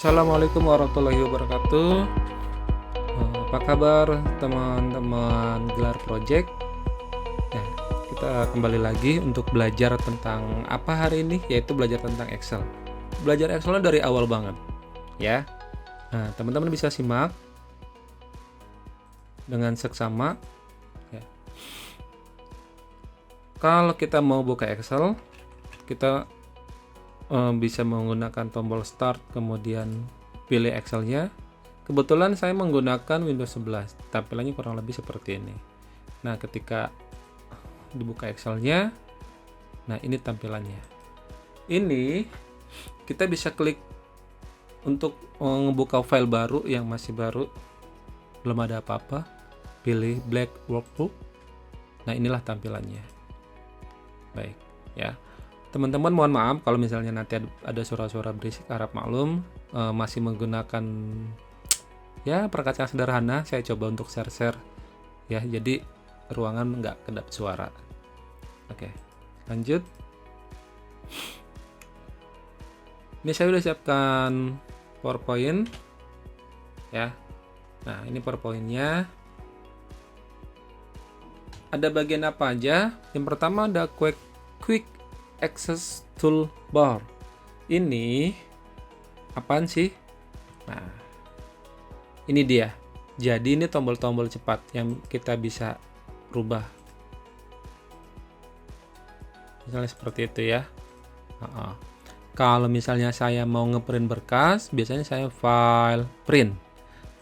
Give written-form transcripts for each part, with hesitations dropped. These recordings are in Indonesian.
Assalamualaikum warahmatullahi wabarakatuh. Apa kabar teman-teman Gelar Project? Nah, kita kembali lagi untuk belajar tentang apa hari ini, yaitu belajar tentang Excel. Belajar Excelnya dari awal banget, ya. Nah, teman-teman bisa simak dengan seksama. Ya. Kalau kita mau buka Excel, kita bisa menggunakan tombol Start, kemudian pilih Excelnya. Kebetulan saya menggunakan Windows 11, tampilannya kurang lebih seperti ini. Nah, ketika dibuka Excelnya, nah ini tampilannya. Ini kita bisa klik untuk membuka file baru yang masih baru, belum ada apa-apa. Pilih Black Workbook. Nah, inilah tampilannya. Baik, ya. Teman-teman mohon maaf kalau misalnya nanti ada suara-suara berisik, harap maklum, masih menggunakan ya perkakas sederhana. Saya coba untuk share ya, jadi ruangan nggak kedap suara. Oke, lanjut. Ini saya udah siapkan PowerPoint ya. Nah, ini PowerPoint-nya. Ada bagian apa aja? Yang pertama ada Quick Access Toolbar. Ini apaan sih? Nah, ini dia. Jadi ini tombol-tombol cepat yang kita bisa rubah. Misalnya seperti itu ya. Kalau misalnya saya mau ngeprint berkas, biasanya saya file print.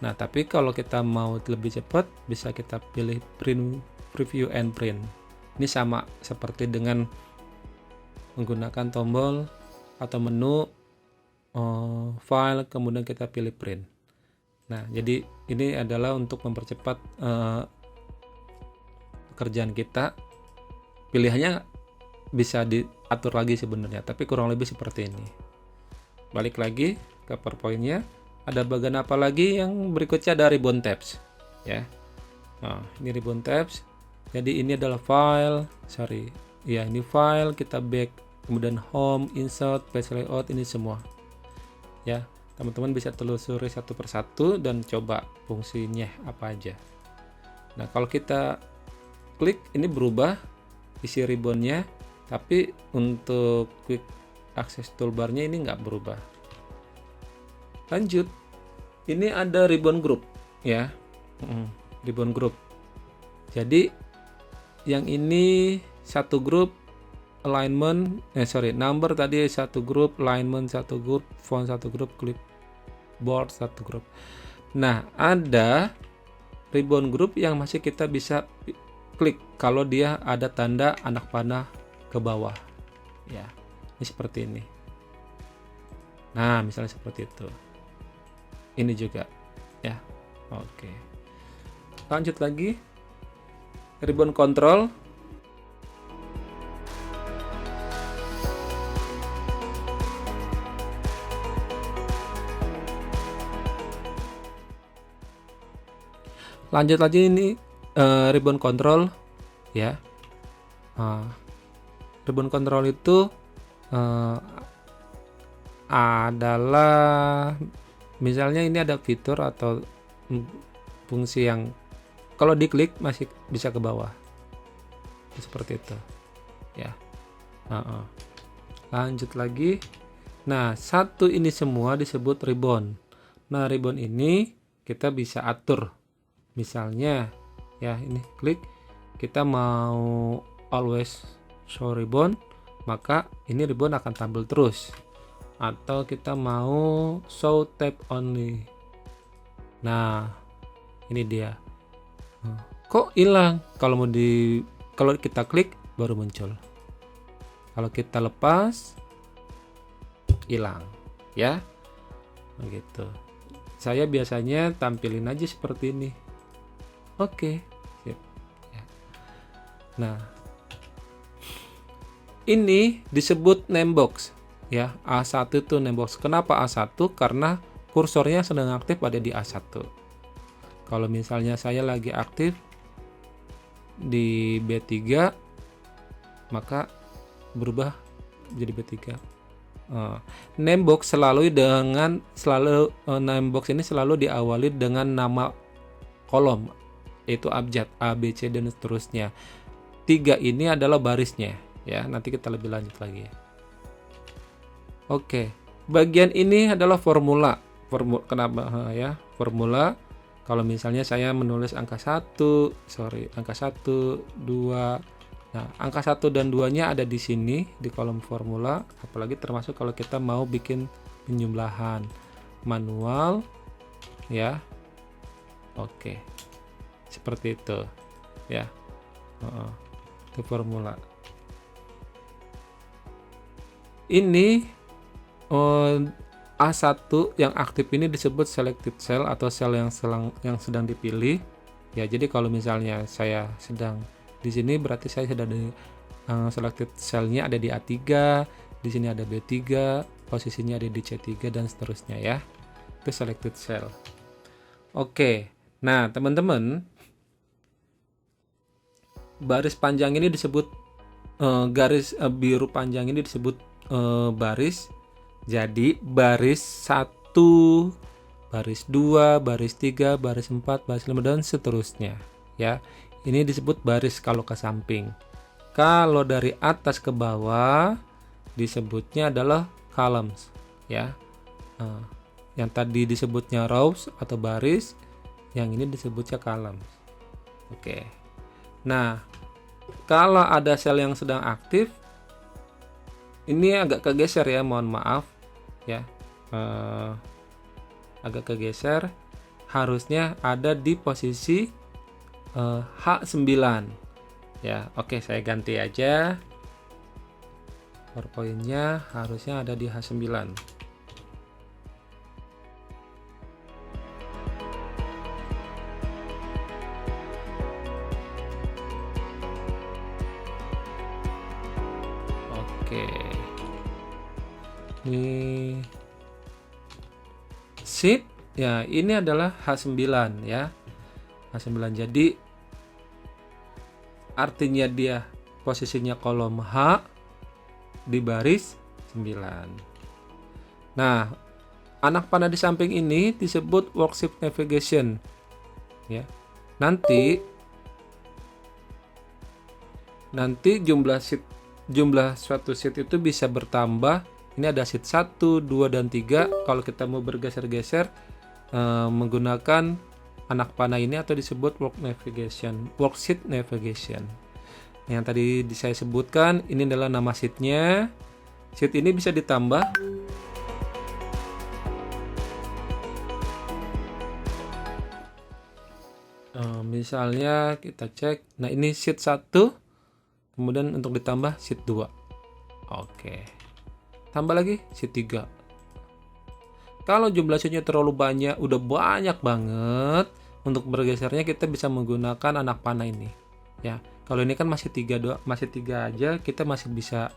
Nah, tapi kalau kita mau lebih cepat, bisa kita pilih preview and print. Ini sama seperti dengan menggunakan tombol atau menu file, kemudian kita pilih print. Nah, jadi ini adalah untuk mempercepat pekerjaan kita. Pilihannya bisa diatur lagi sebenarnya, tapi kurang lebih seperti ini. Balik lagi ke PowerPoint-nya. Ada bagian apa lagi? Yang berikutnya ada ribbon tabs ya. Nah, ini ribbon tabs. Jadi ini adalah file, ya ini file, kita back, kemudian home, insert, page layout, ini semua ya. Teman-teman bisa telusuri satu persatu dan coba fungsinya apa aja. Nah, kalau kita klik, ini berubah isi ribbonnya, tapi untuk quick access toolbarnya ini nggak berubah. Lanjut, ini ada ribbon group ya. Ribbon group, jadi yang ini satu grup, alignment, number tadi satu grup, alignment satu grup, font satu grup, clipboard satu grup. Nah, ada ribbon group yang masih kita bisa klik kalau dia ada tanda anak panah ke bawah ya. Ini seperti ini. Nah, misalnya seperti itu. Ini juga ya. Oke, lanjut lagi. Ribbon control. Lanjut lagi, ini ribbon control ya. Ribbon control itu adalah misalnya ini ada fitur atau fungsi yang kalau diklik masih bisa ke bawah, seperti itu ya. Lanjut lagi. Nah, satu ini semua disebut ribbon. Nah, ribbon ini kita bisa atur. Misalnya ya, ini klik, kita mau always show ribbon, maka ini ribbon akan tampil terus. Atau kita mau show tab only. Nah, ini dia. Kok hilang? Kalau kita klik baru muncul. Kalau kita lepas hilang ya. Begitu. Saya biasanya tampilin aja seperti ini. Oke, sip. Ya. Nah, ini disebut name box ya. A1 itu name box. Kenapa A1? Karena kursornya sedang aktif ada di A1. Kalau misalnya saya lagi aktif di B3, maka berubah jadi B3. Name box name box ini selalu diawali dengan nama kolom, yaitu abjad A, B, C dan seterusnya. 3 ini adalah barisnya ya. Nanti kita lebih lanjut lagi. Oke, bagian ini adalah formula. Kenapa ya? Formula. Kalau misalnya saya menulis angka 1, 2. Nah, angka 1 dan 2-nya ada di sini di kolom formula, apalagi termasuk kalau kita mau bikin penjumlahan manual ya. Oke. Seperti itu ya. Itu formula. Ini A1 yang aktif ini disebut selected cell atau sel yang sedang dipilih ya. Jadi kalau misalnya saya sedang di sini, berarti saya sudah di selected cell-nya ada di A3, di sini ada B3, posisinya ada di C3 dan seterusnya ya. Itu selected cell. Oke. Nah, teman-teman, baris panjang ini disebut garis biru panjang ini disebut baris. Jadi baris 1, baris 2, baris 3, baris 4, baris 5 dan seterusnya ya. Ini disebut baris kalau ke samping. Kalau dari atas ke bawah disebutnya adalah columns ya. Yang tadi disebutnya rows atau baris, yang ini disebutnya columns. Oke. Nah, kalau ada sel yang sedang aktif, ini agak kegeser ya, mohon maaf ya. Agak kegeser, harusnya ada di posisi H9 ya. Oke, saya ganti aja, PowerPoint-nya harusnya ada di H9. Oke, ini sheet ya, ini adalah H9 ya. H9, jadi artinya dia posisinya kolom H di baris 9. Nah, anak panah di samping ini disebut worksheet navigation ya. Nanti jumlah suatu sheet itu bisa bertambah. Ini ada sheet 1, 2 dan 3. Kalau kita mau bergeser-geser menggunakan anak panah ini atau disebut worksheet navigation. Yang tadi saya sebutkan, ini adalah nama sheetnya. Sheet ini bisa ditambah. Misalnya kita cek, nah ini sheet 1, kemudian untuk ditambah sheet 2. Oke. Tambah lagi sheet 3. Kalau jumlah sheetnya terlalu banyak, udah banyak banget, untuk bergesernya kita bisa menggunakan anak panah ini ya. Kalau ini kan masih 3 aja, kita masih bisa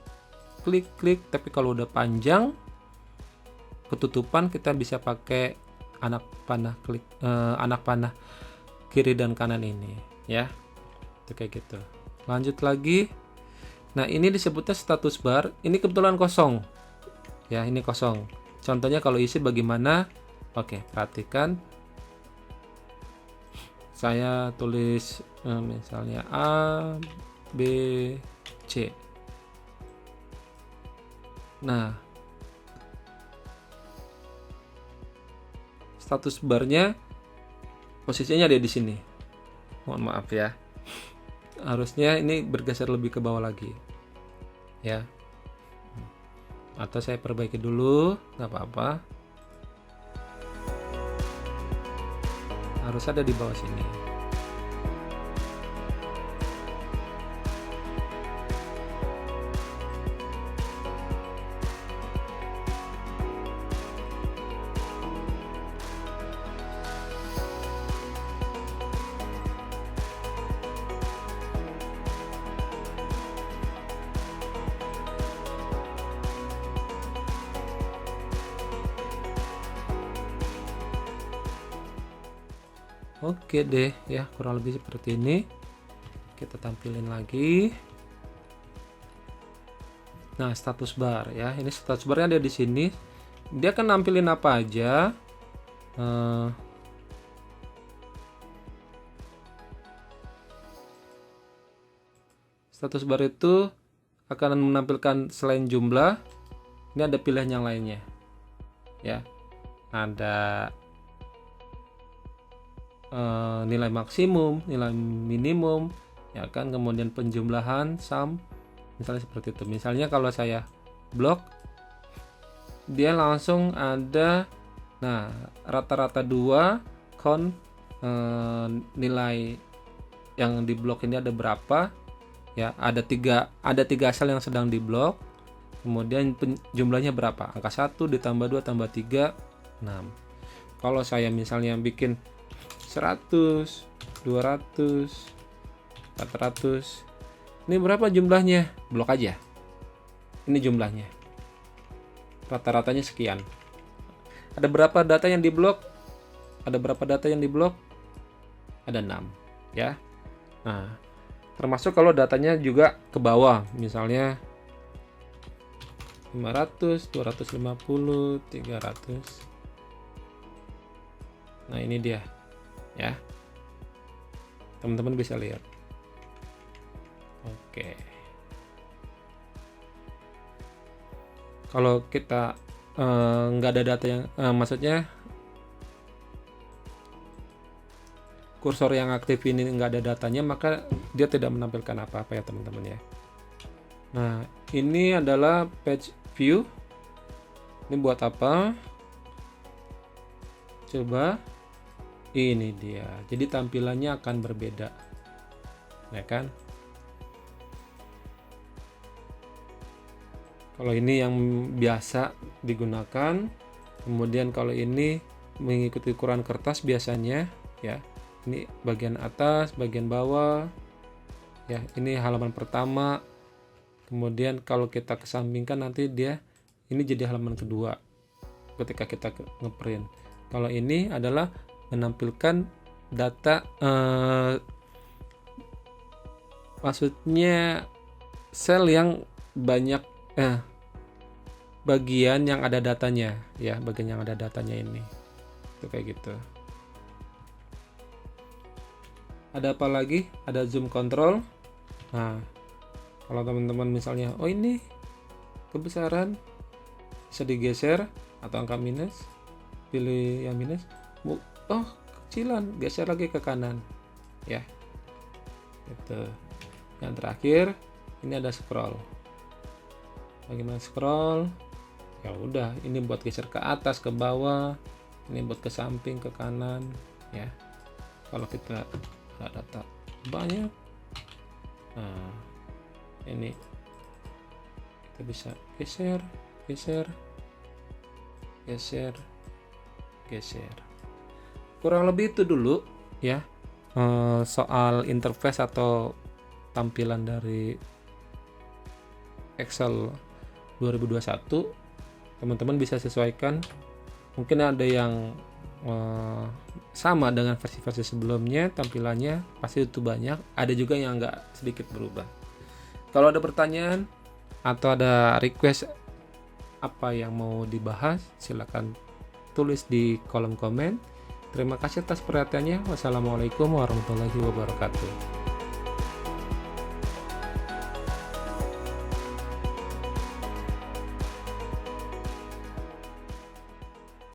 klik-klik. Tapi kalau udah panjang ketutupan, kita bisa pakai anak panah kiri dan kanan ini ya. Itu kayak gitu. Lanjut lagi. Nah, ini disebutnya status bar. Ini kebetulan kosong ya, ini kosong. Contohnya kalau isi bagaimana? Oke, perhatikan. Saya tulis misalnya A, B, C. Nah, status barnya posisinya ada di sini. Mohon maaf ya. Harusnya ini bergeser lebih ke bawah lagi. Ya. Atau saya perbaiki dulu, nggak apa-apa. Harus ada di bawah sini. Oke deh ya, kurang lebih seperti ini. Kita tampilin lagi. Nah, status bar ya. Ini status barnya ada di sini. Dia akan nampilin apa aja. Status bar itu akan menampilkan selain jumlah, ini ada pilihan yang lainnya. Ya. Ada nilai maksimum, nilai minimum, ya kan, kemudian penjumlahan, sum, misalnya seperti itu. Misalnya kalau saya blok, dia langsung ada, nah, rata-rata 2 count nilai yang di blok ini ada berapa, ya, ada tiga sel yang sedang di blok, kemudian jumlahnya berapa, angka 1 ditambah 2 tambah 3, 6. Kalau saya misalnya bikin 100, 200, 400, ini berapa jumlahnya? Blok aja. Ini jumlahnya. Rata-ratanya sekian. Ada berapa data yang diblok? Ada berapa data yang diblok? Ada 6, ya. Nah, termasuk kalau datanya juga ke bawah, misalnya 500, 250, 300. Nah, ini dia. Ya, teman-teman bisa lihat. Oke, kalau kita nggak ada data yang maksudnya kursor yang aktif ini nggak ada datanya, maka dia tidak menampilkan apa-apa ya teman-teman ya. Nah, ini adalah page view. Ini buat apa? Coba. Ini dia. Jadi tampilannya akan berbeda. Ya kan? Kalau ini yang biasa digunakan, kemudian kalau ini mengikuti ukuran kertas biasanya, ya. Ini bagian atas, bagian bawah. Ya, ini halaman pertama. Kemudian kalau kita kesampingkan nanti dia ini jadi halaman kedua ketika kita ngeprint. Kalau ini adalah menampilkan data, maksudnya sel yang banyak, bagian yang ada datanya, ya, bagian yang ada datanya ini, itu kayak gitu. Ada apa lagi? Ada zoom control. Nah, kalau teman-teman misalnya, oh ini kebesaran, bisa digeser atau angka minus, pilih yang minus. Oh, kecilan, geser lagi ke kanan, ya. Itu. Yang terakhir, ini ada scroll. Bagaimana scroll? Ya udah, ini buat geser ke atas, ke bawah, ini buat ke samping, ke kanan, ya. Kalau kita ada data banyak, nah, ini kita bisa geser, geser, geser, geser. Kurang lebih itu dulu ya, soal interface atau tampilan dari Excel 2021. Teman-teman bisa sesuaikan. Mungkin ada yang sama dengan versi-versi sebelumnya, tampilannya pasti itu banyak. Ada juga yang agak sedikit berubah. Kalau ada pertanyaan atau ada request apa yang mau dibahas, silakan tulis di kolom komen. Terima kasih atas perhatiannya. Wassalamualaikum warahmatullahi wabarakatuh.